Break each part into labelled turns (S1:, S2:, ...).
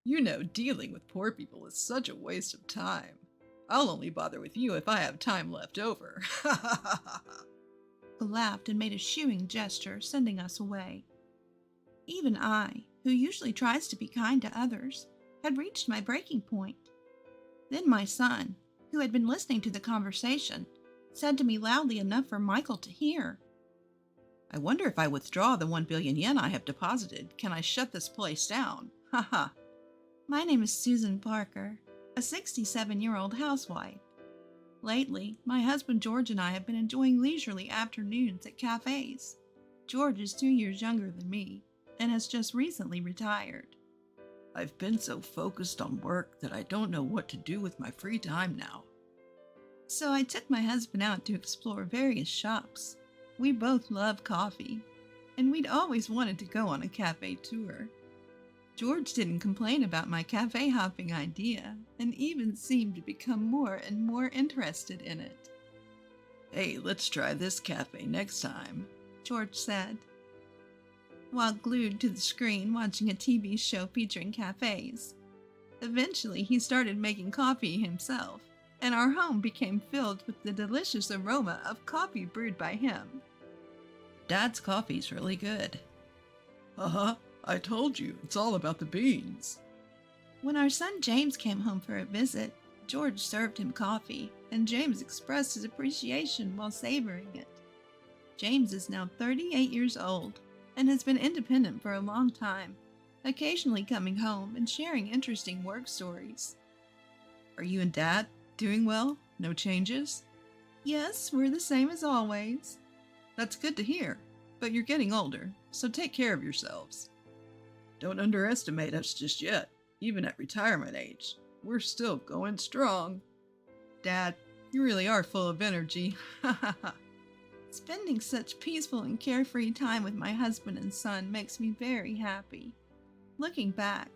S1: You know, dealing with poor people is such a waste of time. I'll only bother with you if I have time left over.
S2: He laughed and made a shooing gesture, sending us away. Even I, who usually tries to be kind to others, had reached my breaking point. Then my son, who had been listening to the conversation, said to me loudly enough for Michael to hear,
S1: I wonder if I withdraw the 1 billion yen I have deposited, can I shut this place down? Haha.
S2: My name is Susan Parker, a 67-year-old housewife. Lately, my husband George and I have been enjoying leisurely afternoons at cafes. George is 2 years younger than me and has just recently retired.
S1: I've been so focused on work that I don't know what to do with my free time now.
S2: So I took my husband out to explore various shops. We both love coffee, and we'd always wanted to go on a cafe tour. George didn't complain about my cafe hopping idea and even seemed to become more and more interested in it.
S1: Hey, let's try this cafe next time,
S2: George said, while glued to the screen watching a TV show featuring cafes. Eventually, he started making coffee himself, and our home became filled with the delicious aroma of coffee brewed by him.
S1: Dad's coffee's really good. Uh-huh. I told you, it's all about the beans.
S2: When our son James came home for a visit, George served him coffee, and James expressed his appreciation while savoring it. James is now 38 years old and has been independent for a long time, occasionally coming home and sharing interesting work stories.
S1: Are you and Dad doing well? No changes?
S2: Yes, we're the same as always.
S1: That's good to hear, but you're getting older, so take care of yourselves. Don't underestimate us just yet, even at retirement age. We're still going strong. Dad, you really are full of energy.
S2: Spending such peaceful and carefree time with my husband and son makes me very happy. Looking back,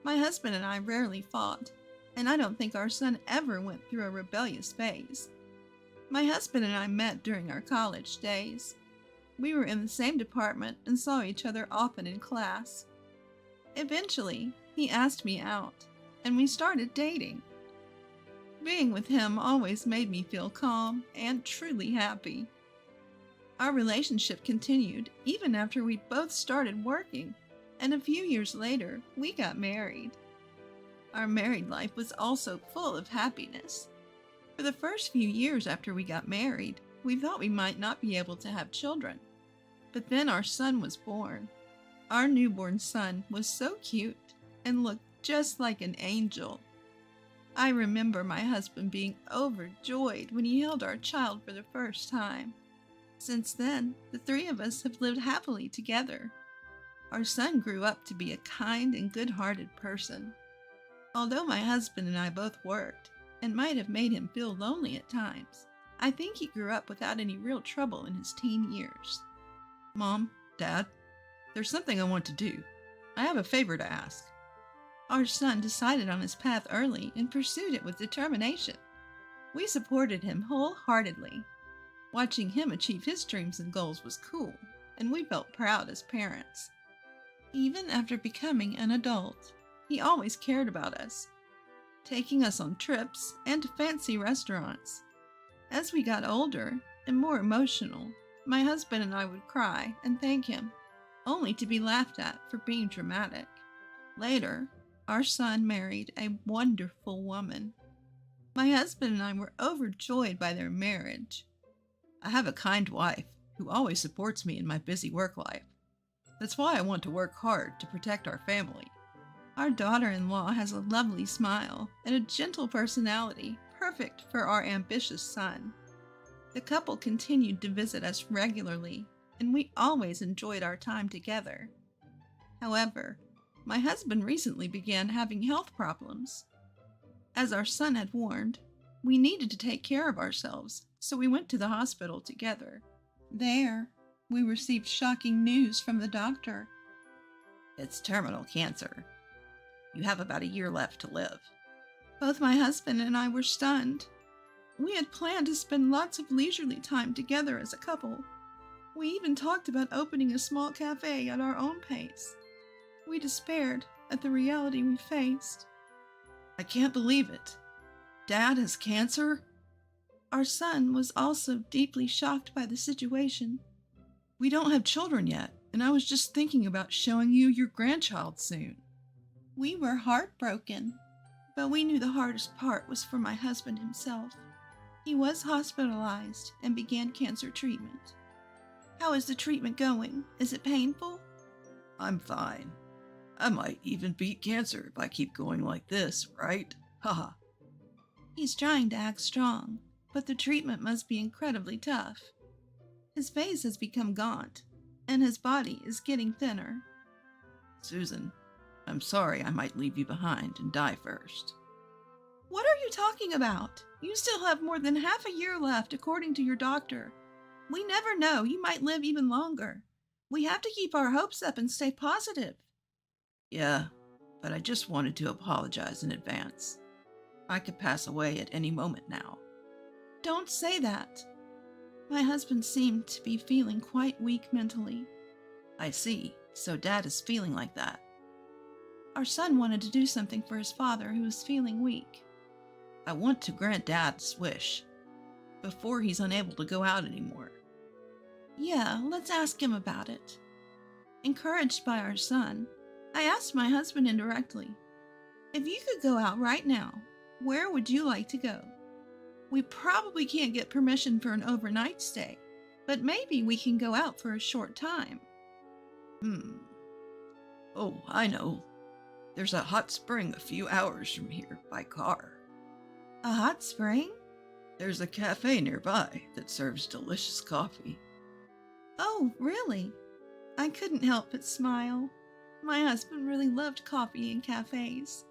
S2: my husband and I rarely fought, and I don't think our son ever went through a rebellious phase. My husband and I met during our college days. We were in the same department and saw each other often in class. Eventually, he asked me out, and we started dating. Being with him always made me feel calm and truly happy. Our relationship continued even after we both started working, and a few years later, we got married. Our married life was also full of happiness. For the first few years after we got married, we thought we might not be able to have children. But then our son was born. Our newborn son was so cute and looked just like an angel. I remember my husband being overjoyed when he held our child for the first time. Since then, the three of us have lived happily together. Our son grew up to be a kind and good-hearted person. Although my husband and I both worked, and might have made him feel lonely at times, I think he grew up without any real trouble in his teen years.
S1: Mom, Dad, there's something I want to do. I have a favor to ask.
S2: Our son decided on his path early and pursued it with determination. We supported him wholeheartedly. Watching him achieve his dreams and goals was cool, and we felt proud as parents. Even after becoming an adult, he always cared about us, taking us on trips and to fancy restaurants. As we got older and more emotional, my husband and I would cry and thank him, only to be laughed at for being dramatic. Later, our son married a wonderful woman. My husband and I were overjoyed by their marriage.
S1: I have a kind wife who always supports me in my busy work life. That's why I want to work hard to protect our family.
S2: Our daughter-in-law has a lovely smile and a gentle personality, perfect for our ambitious son. The couple continued to visit us regularly, and we always enjoyed our time together. However, my husband recently began having health problems. As our son had warned, we needed to take care of ourselves, so we went to the hospital together. There, we received shocking news from the doctor.
S1: It's terminal cancer. You have about a year left to live.
S2: Both my husband and I were stunned. We had planned to spend lots of leisurely time together as a couple. We even talked about opening a small cafe at our own pace. We despaired at the reality we faced.
S1: I can't believe it. Dad has cancer?
S2: Our son was also deeply shocked by the situation.
S1: We don't have children yet, and I was just thinking about showing you your grandchild soon.
S2: We were heartbroken, but we knew the hardest part was for my husband himself. He was hospitalized and began cancer treatment. How is the treatment going? Is it painful?
S1: I'm fine. I might even beat cancer if I keep going like this, right? Haha.
S2: He's trying to act strong, but the treatment must be incredibly tough. His face has become gaunt, and his body is getting thinner.
S1: Susan, I'm sorry I might leave you behind and die first.
S2: What are you talking about? You still have more than half a year left, according to your doctor. We never know, you might live even longer. We have to keep our hopes up and stay positive.
S1: Yeah, but I just wanted to apologize in advance. I could pass away at any moment now.
S2: Don't say that. My husband seemed to be feeling quite weak mentally.
S1: I see, so Dad is feeling like that.
S2: Our son wanted to do something for his father who was feeling weak.
S1: I want to grant Dad's wish before he's unable to go out anymore.
S2: Yeah, let's ask him about it. Encouraged by our son, I asked my husband indirectly, if you could go out right now, where would you like to go? We probably can't get permission for an overnight stay, but maybe we can go out for a short time.
S1: Oh, I know. There's a hot spring a few hours from here by car.
S2: A hot spring?
S1: There's a cafe nearby that serves delicious coffee.
S2: Oh, really? I couldn't help but smile. My husband really loved coffee and cafes.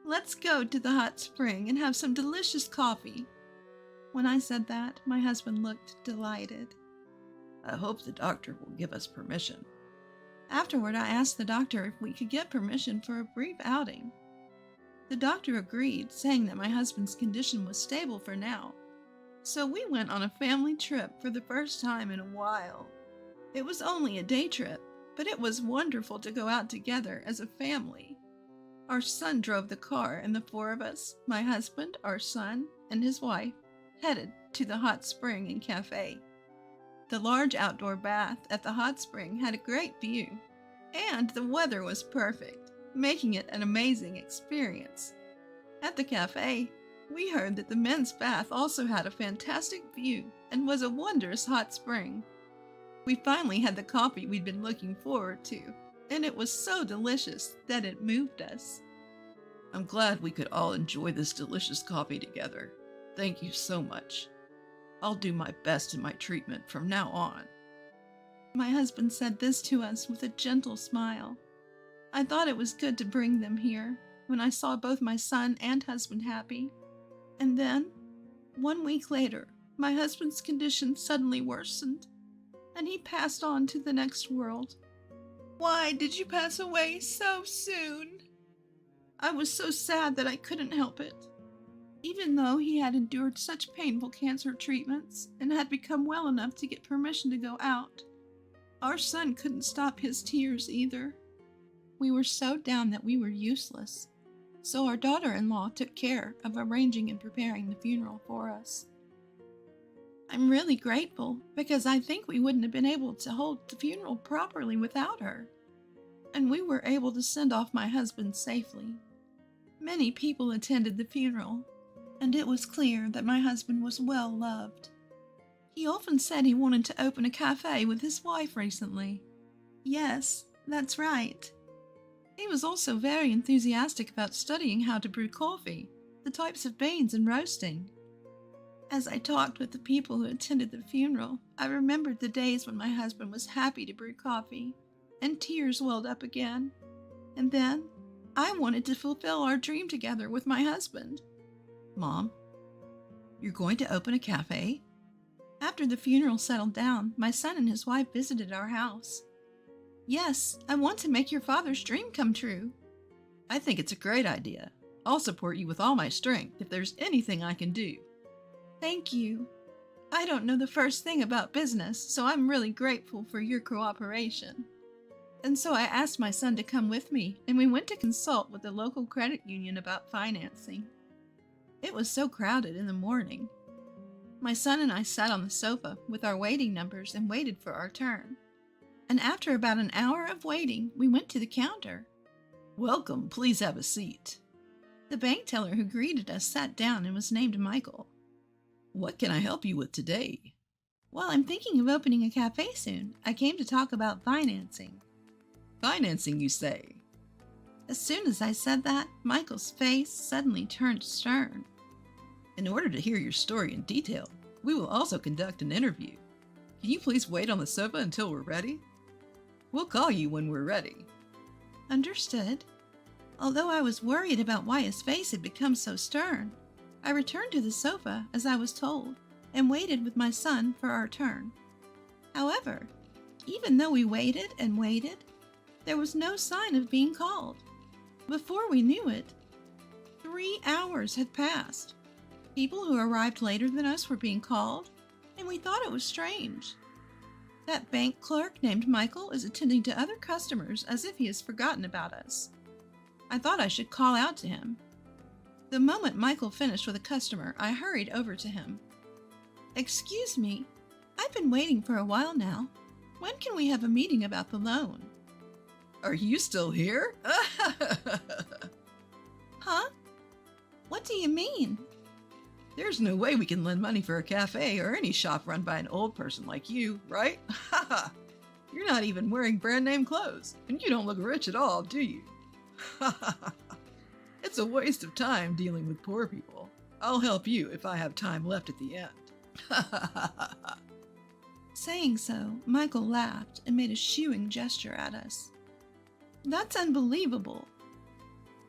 S2: Let's go to the hot spring and have some delicious coffee. When I said that, my husband looked delighted.
S1: I hope the doctor will give us permission.
S2: Afterward, I asked the doctor if we could get permission for a brief outing. The doctor agreed, saying that my husband's condition was stable for now. So we went on a family trip for the first time in a while. It was only a day trip, but it was wonderful to go out together as a family. Our son drove the car, and the four of us, my husband, our son, and his wife, headed to the hot spring and cafe. The large outdoor bath at the hot spring had a great view, and the weather was perfect, making it an amazing experience. At the cafe, we heard that the men's bath also had a fantastic view and was a wondrous hot spring. We finally had the coffee we'd been looking forward to, and it was so delicious that it moved us.
S1: I'm glad we could all enjoy this delicious coffee together. Thank you so much. I'll do my best in my treatment from now on.
S2: My husband said this to us with a gentle smile. I thought it was good to bring them here when I saw both my son and husband happy. And then, 1 week later, my husband's condition suddenly worsened, and he passed on to the next world. Why did you pass away so soon? I was so sad that I couldn't help it. Even though he had endured such painful cancer treatments and had become well enough to get permission to go out, our son couldn't stop his tears either. We were so down that we were useless, so our daughter-in-law took care of arranging and preparing the funeral for us. I'm really grateful because I think we wouldn't have been able to hold the funeral properly without her. And we were able to send off my husband safely. Many people attended the funeral, and it was clear that my husband was well loved. He often said he wanted to open a cafe with his wife recently. Yes, that's right. He was also very enthusiastic about studying how to brew coffee, the types of beans and roasting. As I talked with the people who attended the funeral, I remembered the days when my husband was happy to brew coffee, and tears welled up again. And then, I wanted to fulfill our dream together with my husband.
S1: Mom, you're going to open a cafe?
S2: After the funeral settled down, my son and his wife visited our house. Yes, I want to make your father's dream come true.
S1: I think it's a great idea. I'll support you with all my strength if there's anything I can do.
S2: Thank you. I don't know the first thing about business, so I'm really grateful for your cooperation. And so I asked my son to come with me, and we went to consult with the local credit union about financing. It was so crowded in the morning. My son and I sat on the sofa with our waiting numbers and waited for our turn. And after about an hour of waiting, we went to the counter.
S1: Welcome, please have a seat.
S2: The bank teller who greeted us sat down and was named Michael.
S1: What can I help you with today?
S2: Well, I'm thinking of opening a cafe soon. I came to talk about financing.
S1: Financing, you say?
S2: As soon as I said that, Michael's face suddenly turned stern.
S1: In order to hear your story in detail, we will also conduct an interview. Can you please wait on the sofa until we're ready? We'll call you when we're ready.
S2: Understood. Although I was worried about why his face had become so stern, I returned to the sofa as I was told and waited with my son for our turn. However, even though we waited and waited, there was no sign of being called. Before we knew it, 3 hours had passed. People who arrived later than us were being called, and we thought it was strange. That bank clerk named Michael is attending to other customers as if he has forgotten about us. I thought I should call out to him. The moment Michael finished with a customer, I hurried over to him. Excuse me, I've been waiting for a while now. When can we have a meeting about the loan?
S1: Are you still here?
S2: Huh? What do you mean?
S1: There's no way we can lend money for a cafe or any shop run by an old person like you, right? You're not even wearing brand name clothes, and you don't look rich at all, do you? It's a waste of time dealing with poor people. I'll help you if I have time left at the end.
S2: Saying so, Michael laughed and made a shooing gesture at us. That's unbelievable.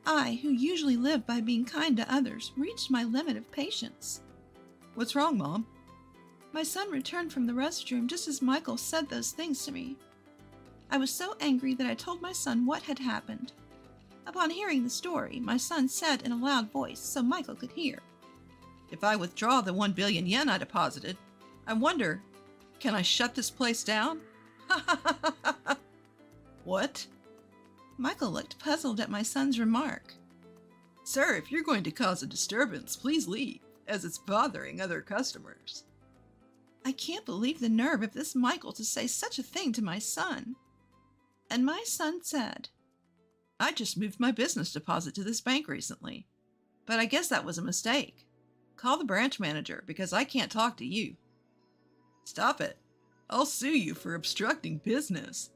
S2: I, who usually live by being kind to others, reached my limit of patience.
S1: What's wrong, Mom?
S2: My son returned from the restroom just as Michael said those things to me. I was so angry that I told my son what had happened. Upon hearing the story, my son said in a loud voice so Michael could hear.
S1: If I withdraw the 1 billion yen I deposited, I wonder, can I shut this place down? What?
S2: Michael looked puzzled at my son's remark.
S1: Sir, if you're going to cause a disturbance, please leave, as it's bothering other customers.
S2: I can't believe the nerve of this Michael to say such a thing to my son. And my son said,
S1: I just moved my business deposit to this bank recently, but I guess that was a mistake. Call the branch manager because I can't talk to you. Stop it. I'll sue you for obstructing business.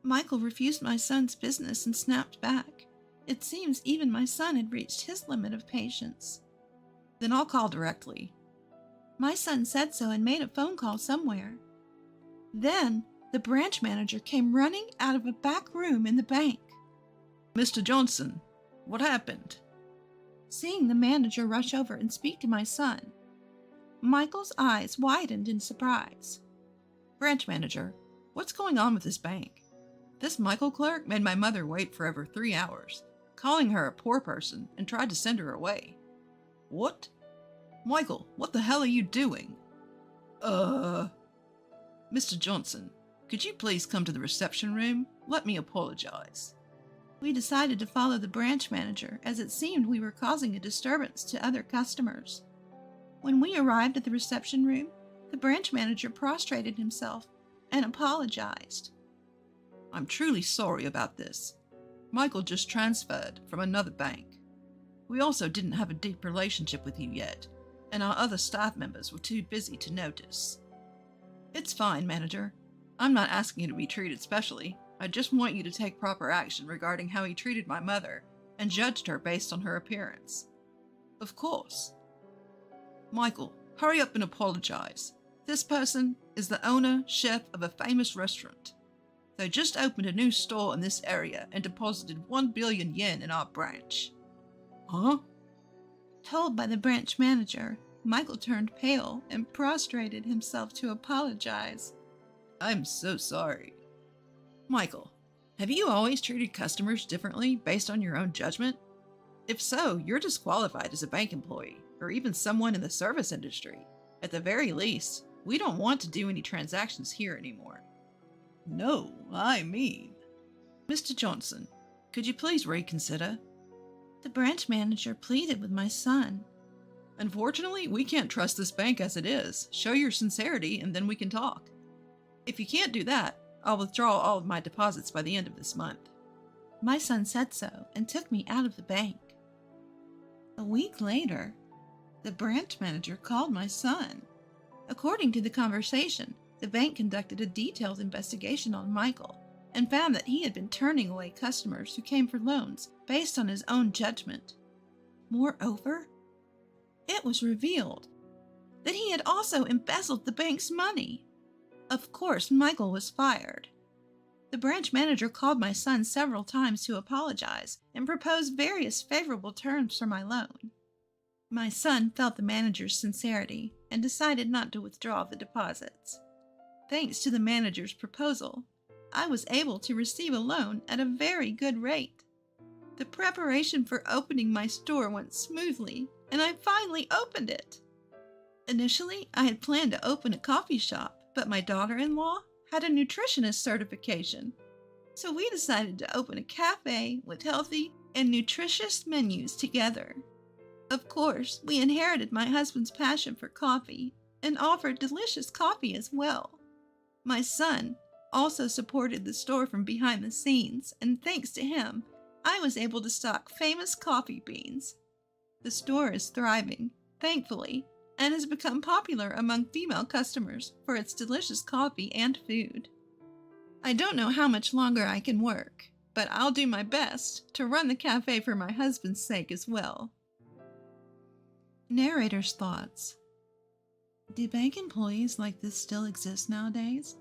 S2: Michael refused my son's business and snapped back. It seems even my son had reached his limit of patience.
S1: Then I'll call directly.
S2: My son said so and made a phone call somewhere. Then the branch manager came running out of a back room in the bank.
S1: Mr. Johnson, what happened?
S2: Seeing the manager rush over and speak to my son, Michael's eyes widened in surprise.
S1: Branch manager, what's going on with this bank? This Michael clerk made my mother wait for over 3 hours, calling her a poor person and tried to send her away. What? Michael, what the hell are you doing? Mr. Johnson, could you please come to the reception room? Let me apologize.
S2: We decided to follow the branch manager as it seemed we were causing a disturbance to other customers. When we arrived at the reception room, the branch manager prostrated himself and apologized.
S1: I'm truly sorry about this. Michael just transferred from another bank. We also didn't have a deep relationship with you yet, and our other staff members were too busy to notice. It's fine, manager. I'm not asking you to be treated specially. I just want you to take proper action regarding how he treated my mother and judged her based on her appearance. Of course. Michael, hurry up and apologize. This person is the owner, chef of a famous restaurant. They just opened a new store in this area and deposited 1 billion yen in our branch. Huh?
S2: Told by the branch manager, Michael turned pale and prostrated himself to apologize.
S1: I'm so sorry. Michael, have you always treated customers differently based on your own judgment? If so, you're disqualified as a bank employee or even someone in the service industry. At the very least, we don't want to do any transactions here anymore. No, I mean, Mr. Johnson, could you please reconsider?
S2: The branch manager pleaded with my son.
S1: Unfortunately, we can't trust this bank as it is. Show your sincerity and then we can talk. If you can't do that, I'll withdraw all of my deposits by the end of this month.
S2: My son said so and took me out of the bank. A week later, the branch manager called my son. According to the conversation, the bank conducted a detailed investigation on Michael and found that he had been turning away customers who came for loans based on his own judgment. Moreover, it was revealed that he had also embezzled the bank's money. Of course, Michael was fired. The branch manager called my son several times to apologize and propose various favorable terms for my loan. My son felt the manager's sincerity and decided not to withdraw the deposits. Thanks to the manager's proposal, I was able to receive a loan at a very good rate. The preparation for opening my store went smoothly, and I finally opened it. Initially, I had planned to open a coffee shop, but my daughter-in-law had a nutritionist certification, so we decided to open a cafe with healthy and nutritious menus together. Of course, we inherited my husband's passion for coffee and offered delicious coffee as well. My son also supported the store from behind the scenes, and thanks to him, I was able to stock famous coffee beans. The store is thriving, thankfully, and has become popular among female customers for its delicious coffee and food. I don't know how much longer I can work, but I'll do my best to run the cafe for my husband's sake as well. Narrator's thoughts. Do bank employees like this still exist nowadays?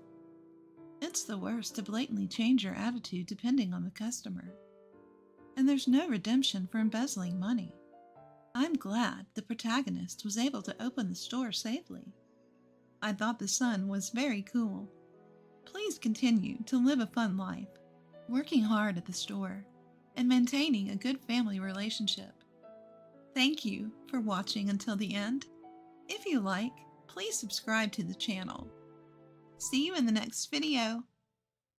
S2: It's the worst to blatantly change your attitude depending on the customer. And there's no redemption for embezzling money. I'm glad the protagonist was able to open the store safely. I thought the son was very cool. Please continue to live a fun life, working hard at the store, and maintaining a good family relationship. Thank you for watching until the end. If you like, please subscribe to the channel. See you in the next video.